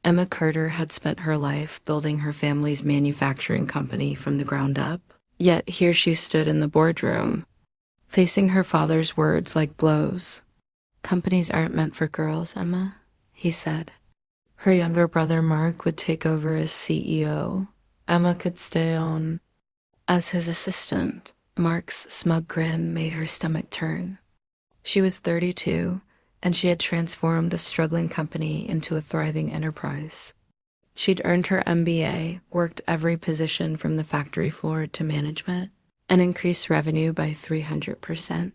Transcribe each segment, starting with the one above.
Emma Carter had spent her life building her family's manufacturing company from the ground up. Yet here she stood in the boardroom, facing her father's words like blows. "Companies aren't meant for girls, Emma," he said. Her younger brother Mark would take over as CEO. Emma could stay on as his assistant. Mark's smug grin made her stomach turn. She was 32, and she had transformed a struggling company into a thriving enterprise. She'd earned her MBA, worked every position from the factory floor to management, and increased revenue by 300%.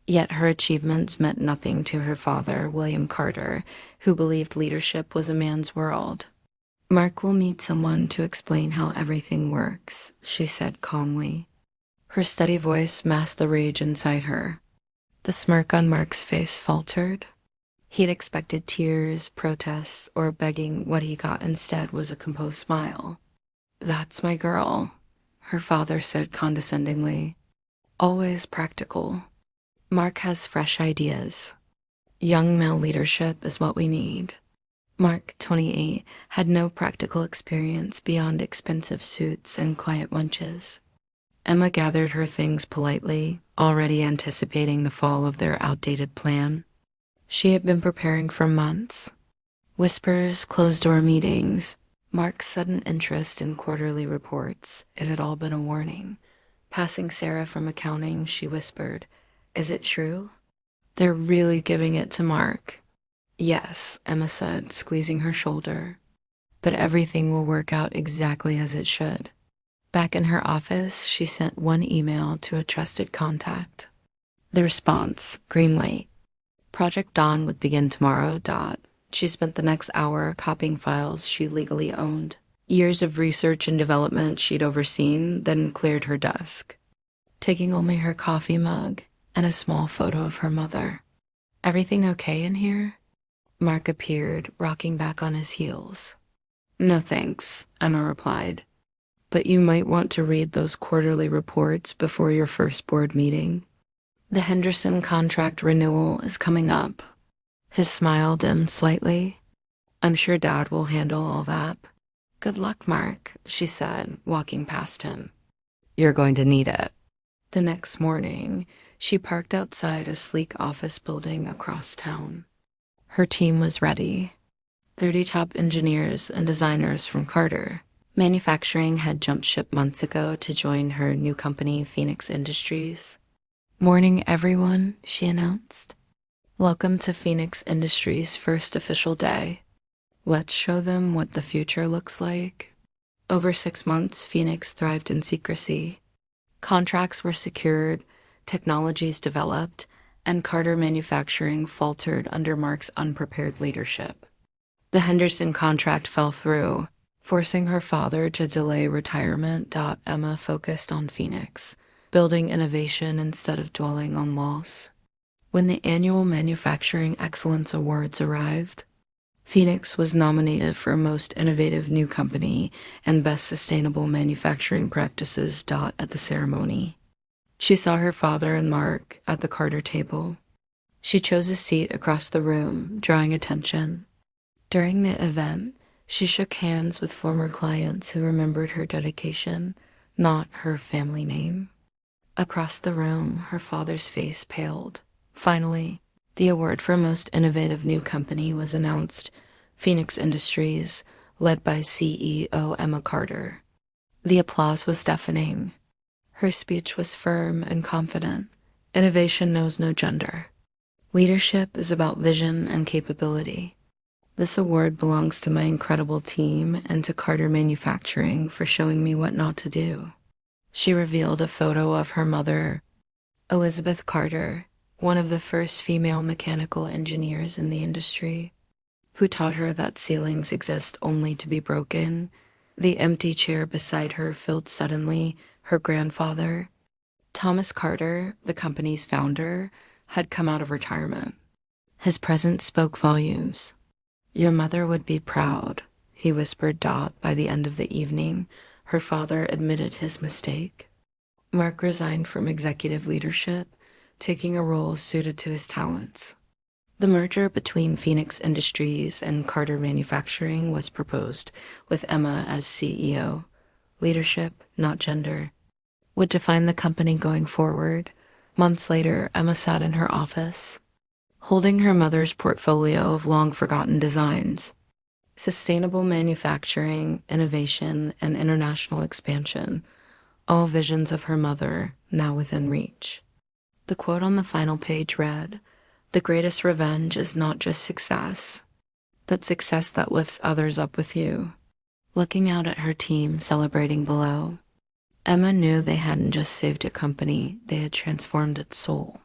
Yet her achievements meant nothing to her father, William Carter, who believed leadership was a man's world. "Mark will need someone to explain how everything works," she said calmly. Her steady voice masked the rage inside her. The smirk on Mark's face faltered. He'd expected tears, protests, or begging. What he got instead was a composed smile. "That's my girl," her father said condescendingly. "Always practical. Mark has fresh ideas. Young male leadership is what we need." Mark, 28, had no practical experience beyond expensive suits and client lunches. Emma gathered her things politely, already anticipating the fall of their outdated plan. She had been preparing for months. Whispers, closed-door meetings, Mark's sudden interest in quarterly reports. It had all been a warning. Passing Sarah from accounting, she whispered, "Is it true? They're really giving it to Mark." "Yes," Emma said, squeezing her shoulder. "But everything will work out exactly as it should." Back in her office, she sent one email to a trusted contact. The response, green light. Project Dawn would begin tomorrow. She spent the next hour copying files she legally owned. Years of research and development she'd overseen, then cleared her desk, taking only her coffee mug and a small photo of her mother. "Everything okay in here?" Mark appeared, rocking back on his heels. "No thanks," Emma replied. "But you might want to read those quarterly reports before your first board meeting. The Henderson contract renewal is coming up." His smile dimmed slightly. "I'm sure Dad will handle all that." "Good luck, Mark," she said, walking past him. "You're going to need it." The next morning, she parked outside a sleek office building across town. Her team was ready. 30 top engineers and designers from Carter. Manufacturing had jumped ship months ago to join her new company, Phoenix Industries. "Morning, everyone," she announced. "Welcome to Phoenix Industries' first official day. Let's show them what the future looks like." Over 6 months, Phoenix thrived in secrecy. Contracts were secured, technologies developed, and Carter Manufacturing faltered under Mark's unprepared leadership. The Henderson contract fell through, forcing her father to delay retirement. Emma focused on Phoenix, building innovation instead of dwelling on loss. When the annual Manufacturing Excellence Awards arrived, Phoenix was nominated for Most Innovative New Company and Best Sustainable Manufacturing Practices. At the ceremony, she saw her father and Mark at the Carter table. She chose a seat across the room, drawing attention. During the event, she shook hands with former clients who remembered her dedication, not her family name. Across the room, her father's face paled. Finally, the award for Most Innovative New Company was announced. Phoenix Industries, led by CEO Emma Carter. The applause was deafening. Her speech was firm and confident. Innovation knows no gender. Leadership is about vision and capability. This award belongs to my incredible team and to Carter Manufacturing for showing me what not to do. She revealed a photo of her mother, Elizabeth Carter, one of the first female mechanical engineers in the industry, who taught her that ceilings exist only to be broken. The empty chair beside her filled suddenly. Her grandfather, Thomas Carter, the company's founder, had come out of retirement. His presence spoke volumes. "Your mother would be proud," he whispered. By the end of the evening, her father admitted his mistake. Mark resigned from executive leadership, taking a role suited to his talents. The merger between Phoenix Industries and Carter Manufacturing was proposed, with Emma as CEO. Leadership, not gender, would define the company going forward. Months later, Emma sat in her office, holding her mother's portfolio of long-forgotten designs. Sustainable manufacturing, innovation, and international expansion, all visions of her mother now within reach. The quote on the final page read, "The greatest revenge is not just success, but success that lifts others up with you." Looking out at her team celebrating below, Emma knew they hadn't just saved a company, they had transformed its soul.